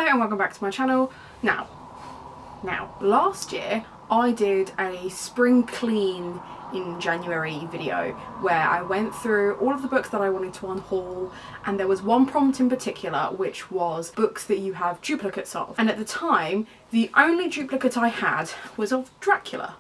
Hello and welcome back to my channel. Now, last year I did a spring clean in January video where I went through all of the books that I wanted to unhaul, and there was one prompt in particular which was books that you have duplicates of, and at the time the only duplicate I had was of Dracula.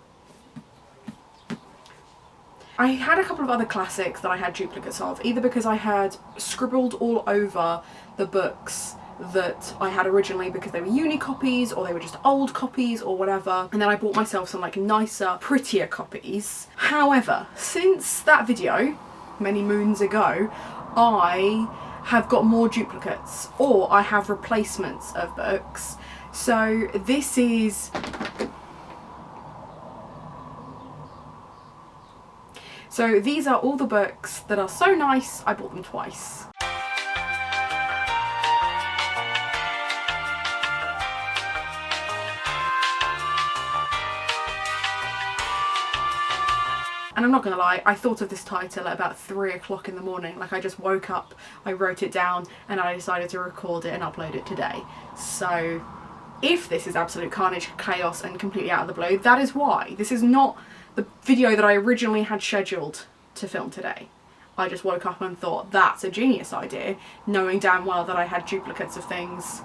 I had a couple of other classics that I had duplicates of, either because I had scribbled all over the books that I had originally because they were uni copies or they were just old copies or whatever, and then I bought myself some like nicer, prettier copies. However, since that video, many moons ago, I have got more duplicates, or I have replacements of books. So this is... So these are all the books that are so nice I bought them twice. And I'm not gonna lie, I thought of this title at about 3 o'clock in the morning. Like, I just woke up, I wrote it down, and I decided to record it and upload it today. So if this is absolute carnage, chaos, and completely out of the blue, that is why. This is not the video that I originally had scheduled to film today. I just woke up and thought, that's a genius idea, knowing damn well that I had duplicates of things,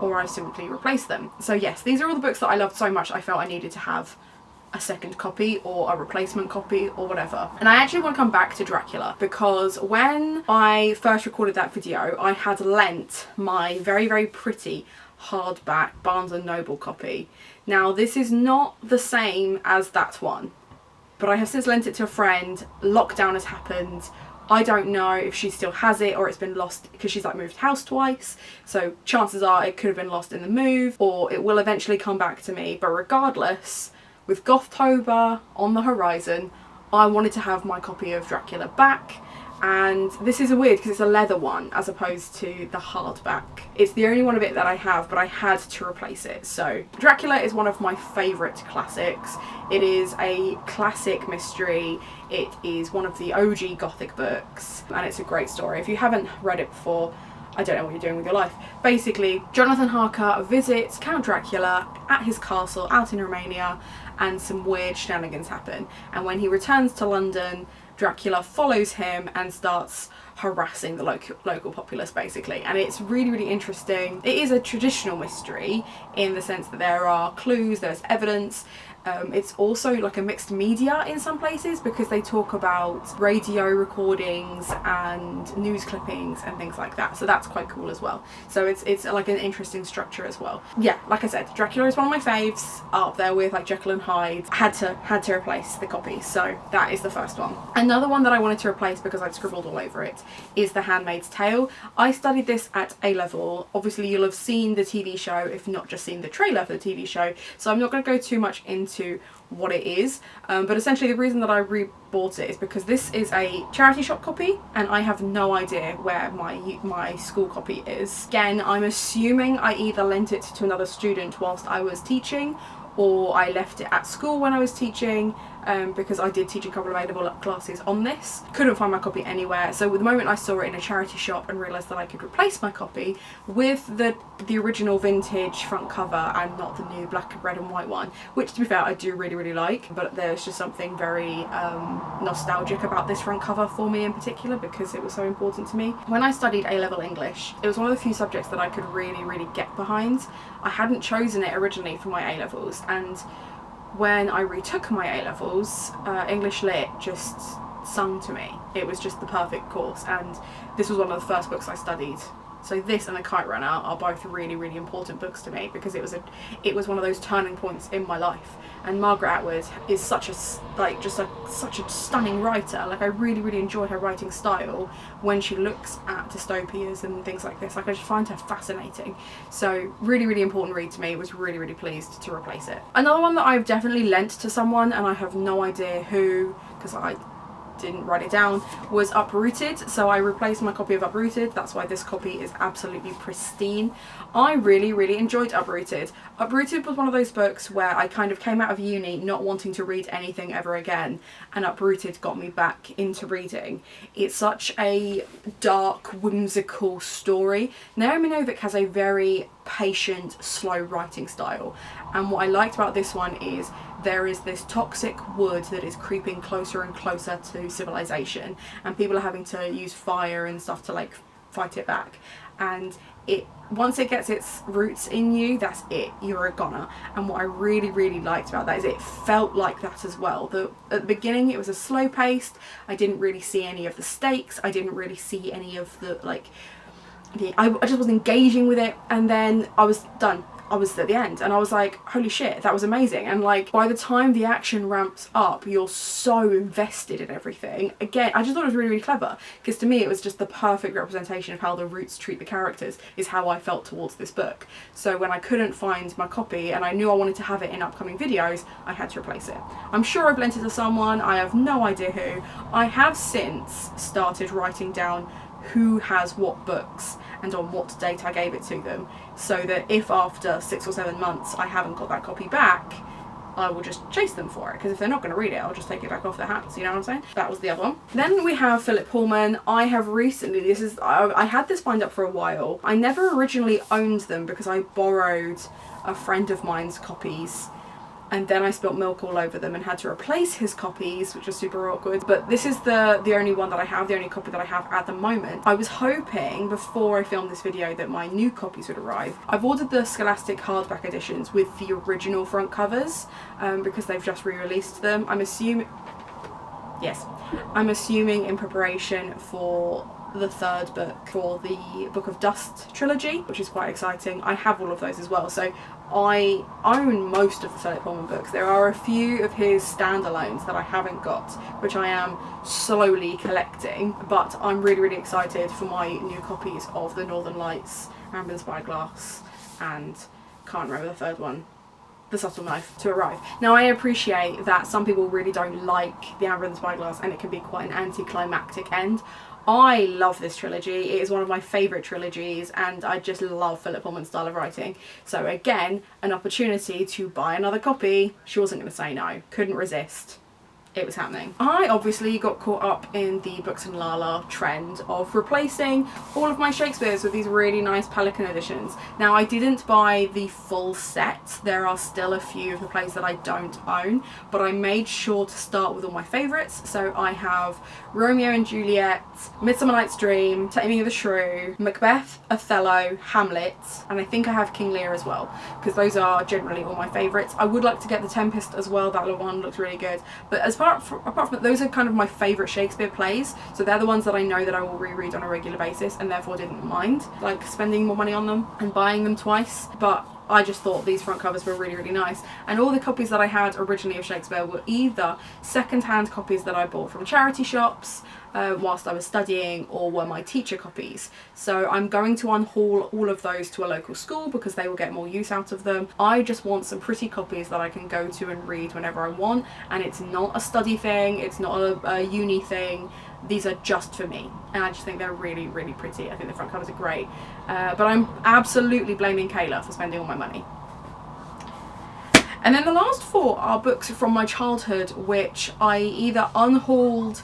or I simply replaced them. So yes, these are all the books that I loved so much I felt I needed to have a second copy or a replacement copy or whatever. And I actually want to come back to Dracula because when I first recorded that video I had lent my very, very pretty hardback Barnes & Noble copy. Now this is not the same as that one, but I have since lent it to a friend. Lockdown has happened. I don't know if she still has it or it's been lost because she's like moved house twice, so chances are it could have been lost in the move, or it will eventually come back to me. But regardless, with Gothtober on the horizon, I wanted to have my copy of Dracula back. And this is weird because it's a leather one as opposed to the hardback. It's the only one of it that I have, but I had to replace it. So Dracula is one of my favourite classics. It is a classic mystery. It is one of the OG Gothic books, and it's a great story. If you haven't read it before, I don't know what you're doing with your life. Basically, Jonathan Harker visits Count Dracula at his castle out in Romania, and some weird shenanigans happen. And when he returns to London, Dracula follows him and starts harassing the local populace, basically. And it's really, really interesting. It is a traditional mystery in the sense that there are clues, there's evidence. It's also like a mixed media in some places because they talk about radio recordings and news clippings and things like that, so that's quite cool as well. So it's like an interesting structure as well. Yeah, like I said, Dracula is one of my faves, up there with like Jekyll and Hyde. Had to replace the copy, so that is the first one. Another one that I wanted to replace because I'd scribbled all over it is The Handmaid's Tale. I studied this at A-level. Obviously you'll have seen the TV show, if not just seen the trailer for the TV show, so I'm not going to go too much into what it is, but essentially the reason that I re-bought it is because this is a charity shop copy and I have no idea where my school copy is. Again, I'm assuming I either lent it to another student whilst I was teaching, or I left it at school when I was teaching, because I did teach a couple of A-level classes on this. Couldn't find my copy anywhere, so the moment I saw it in a charity shop and realised that I could replace my copy with the original vintage front cover and not the new black, red and white one, which to be fair I do really, really like, but there's just something very nostalgic about this front cover for me in particular because it was so important to me. When I studied A-level English, it was one of the few subjects that I could really, really get behind. I hadn't chosen it originally for my A-levels, and when I retook my A-levels, English Lit just sung to me. It was just the perfect course, and this was one of the first books I studied. So this and The Kite Runner are both really, really important books to me because it was one of those turning points in my life. And Margaret Atwood is such a stunning writer. Like, I really, really enjoy her writing style when she looks at dystopias and things like this. Like, I just find her fascinating. So really, really important read to me. Was really, really pleased to replace it. Another one that I've definitely lent to someone and I have no idea who, because I didn't write it down, was Uprooted. So I replaced my copy of Uprooted. That's why this copy is absolutely pristine. I really enjoyed Uprooted. Uprooted was one of those books where I kind of came out of uni not wanting to read anything ever again, and Uprooted got me back into reading. It's such a dark, whimsical story. Naomi Novik has a very patient, slow writing style, and what I liked about this one is there is this toxic wood that is creeping closer and closer to civilization, and people are having to use fire and stuff to like fight it back, and once it gets its roots in you, that's it, you're a goner. And what I really liked about that is it felt like that as well. At the beginning it was a slow paced, I didn't really see any of the stakes, I didn't really see any of the I just wasn't engaging with it, and then I was done. I was at the end and I was like, holy shit, that was amazing. And like by the time the action ramps up, you're so invested in everything. Again, I just thought it was really clever, because to me it was just the perfect representation of how the Roots treat the characters, is how I felt towards this book. So when I couldn't find my copy and I knew I wanted to have it in upcoming videos, I had to replace it. I'm sure I've lent it to someone, I have no idea who. I have since started writing down who has what books and on what date I gave it to them, so that if after 6 or 7 months I haven't got that copy back, I will just chase them for it, because if they're not going to read it, I'll just take it back off their hands, you know what I'm saying? That was the other one. Then we have Philip Pullman. I have recently, I had this bind up for a while. I never originally owned them because I borrowed a friend of mine's copies, and then I spilt milk all over them and had to replace his copies, which was super awkward. But this is the only one that I have, the only copy that I have at the moment. I was hoping before I filmed this video that my new copies would arrive. I've ordered the Scholastic hardback editions with the original front covers, because they've just re-released them. I'm assuming in preparation for the third book for the Book of Dust trilogy, which is quite exciting. I have all of those as well, so I own most of the Philip Pullman books. There are a few of his standalones that I haven't got, which I am slowly collecting, but I'm really excited for my new copies of The Northern Lights, Amber the Spyglass, and can't remember the third one, The Subtle Knife, to arrive. Now I appreciate that some people really don't like the Amber and the Spyglass, and it can be quite an anticlimactic end. I love this trilogy. It is one of my favourite trilogies, and I just love Philip Pullman's style of writing. So again, an opportunity to buy another copy. She wasn't going to say no. Couldn't resist. It was happening. I obviously got caught up in the Books and Lala trend of replacing all of my Shakespeares with these really nice Pelican editions. Now I didn't buy the full set. There are still a few of the plays that I don't own, but I made sure to start with all my favourites. So I have Romeo and Juliet, Midsummer Night's Dream, Taming of the Shrew, Macbeth, Othello, Hamlet, and I think I have King Lear as well, because those are generally all my favourites. I would like to get The Tempest as well. That one looks really good, but apart from that, those are kind of my favourite Shakespeare plays, so they're the ones that I know that I will reread on a regular basis, and therefore didn't mind like spending more money on them and buying them twice. But I just thought these front covers were really nice, and all the copies that I had originally of Shakespeare were either second-hand copies that I bought from charity shops whilst I was studying, or were my teacher copies. So I'm going to unhaul all of those to a local school because they will get more use out of them. I just want some pretty copies that I can go to and read whenever I want, and it's not a study thing, it's not a uni thing. These are just for me, and I just think they're really pretty. I think the front covers are great, but I'm absolutely blaming Kayla for spending all my money. And then the last 4 are books from my childhood, which I either unhauled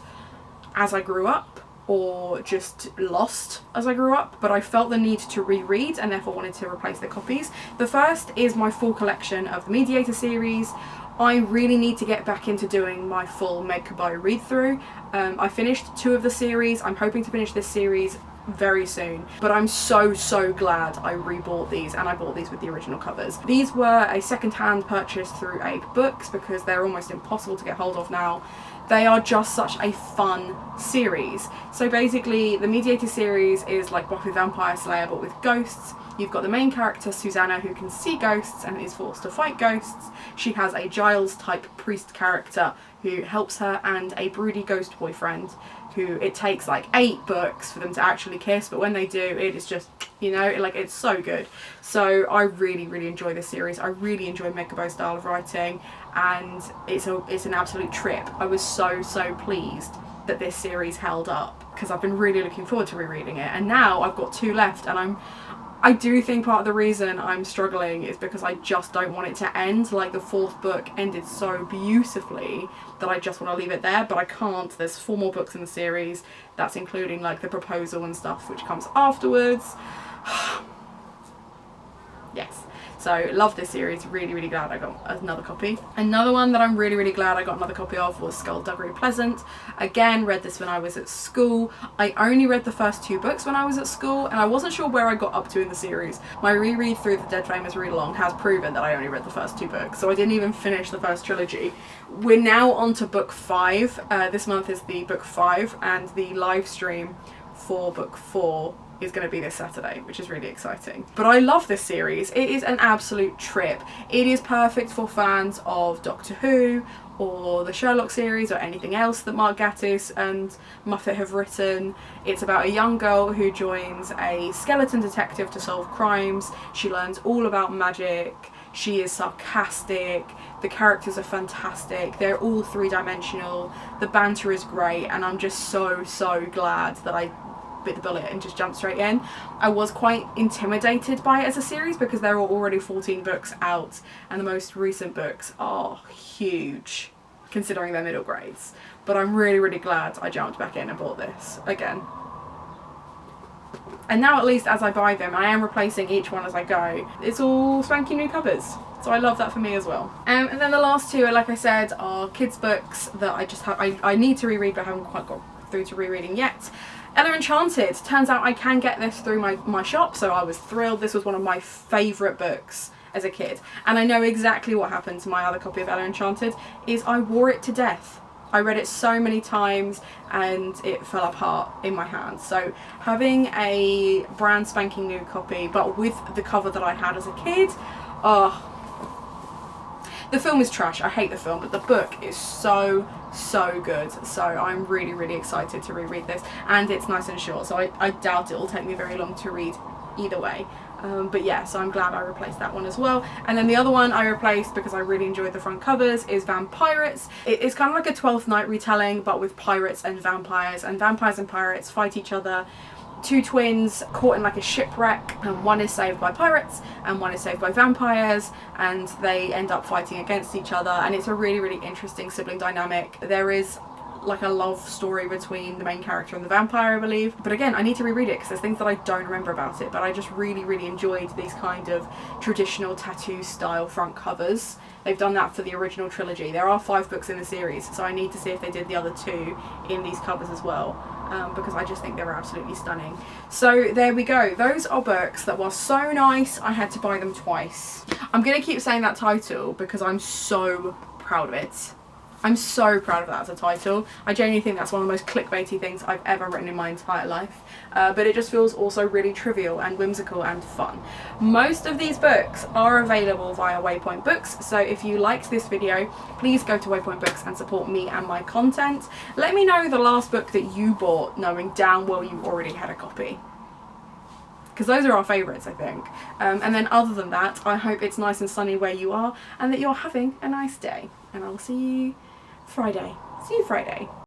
as I grew up or just lost as I grew up, but I felt the need to reread and therefore wanted to replace the copies. The first is my full collection of the Mediator series. I really need to get back into doing my full Meg Cabot read through. I finished 2 of the series. I'm hoping to finish this series very soon, but I'm so glad I rebought these, and I bought these with the original covers. These were a second-hand purchase through Ape Books because they're almost impossible to get hold of now. They are just such a fun series. So basically the Mediator series is like Buffy the Vampire Slayer but with ghosts. You've got the main character, Susanna, who can see ghosts and is forced to fight ghosts. She has a Giles-type priest character who helps her, and a broody ghost boyfriend who it takes like 8 books for them to actually kiss, but when they do, it is just, you know, like, it's so good. So I really enjoy this series. I really enjoy Meg Cabot's style of writing, and it's an absolute trip. I was so pleased that this series held up, because I've been really looking forward to rereading it, and now I've got 2 left, and I do think part of the reason I'm struggling is because I just don't want it to end. Like, the 4th book ended so beautifully that I just want to leave it there, but I can't. There's 4 more books in the series. That's including like the proposal and stuff, which comes afterwards. Yes. So, love this series, really, really glad I got another copy. Another one that I'm really, really glad I got another copy of was Skullduggery Pleasant. Again, read this when I was at school. I only read the first 2 books when I was at school, and I wasn't sure where I got up to in the series. My reread through the Dead Famous Read Along has proven that I only read the first 2 books, so I didn't even finish the first trilogy. We're now on to book 5. This month is the book 5, and the live stream for book 4 is going to be this Saturday, which is really exciting. But I love this series. It is an absolute trip. It is perfect for fans of Doctor Who or the Sherlock series or anything else that Mark Gatiss and Moffat have written. It's about a young girl who joins a skeleton detective to solve crimes. She learns all about magic. She is sarcastic. The characters are fantastic. They're all 3-dimensional. The banter is great, and I'm just so glad that I bit the bullet and just jumped straight in. I was quite intimidated by it as a series because there are already 14 books out, and the most recent books are huge considering they're middle grades. But I'm really glad I jumped back in and bought this again. And now, at least as I buy them, I am replacing each one as I go. It's all spanky new covers, so I love that for me as well. And then the last 2, like I said, are kids books that I just have I need to reread but haven't quite got through to rereading yet. Ella Enchanted. Turns out I can get this through my shop, so I was thrilled. This was one of my favourite books as a kid, and I know exactly what happened to my other copy of Ella Enchanted. Is I wore it to death. I read it so many times and it fell apart in my hands. So having a brand spanking new copy, but with the cover that I had as a kid, the film is trash. I hate the film, but the book is so good. So I'm really excited to reread this, and it's nice and short, so I doubt it will take me very long to read either way. But yeah, so I'm glad I replaced that one as well. And then the other one I replaced because I really enjoyed the front covers is Vampirates. It's kind of like a 12th Night retelling, but with pirates and vampires and pirates fight each other. 2 twins caught in like a shipwreck, and one is saved by pirates and one is saved by vampires, and they end up fighting against each other, and it's a really interesting sibling dynamic. There is like a love story between the main character and the vampire, I believe, but again I need to reread it because there's things that I don't remember about it, but I just really enjoyed these kind of traditional tattoo style front covers. They've done that for the original trilogy. There are 5 books in the series, so I need to see if they did the other 2 in these covers as well, because I just think they were absolutely stunning. So there we go. Those are books that were so nice I had to buy them twice. I'm going to keep saying that title because I'm so proud of it. I'm so proud of that as a title. I genuinely think that's one of the most clickbaity things I've ever written in my entire life. But it just feels also really trivial and whimsical and fun. Most of these books are available via Waypoint Books, so if you liked this video, please go to Waypoint Books and support me and my content. Let me know the last book that you bought, knowing damn well you already had a copy, because those are our favourites, I think. And then other than that, I hope it's nice and sunny where you are and that you're having a nice day. And I'll see you Friday. See you Friday.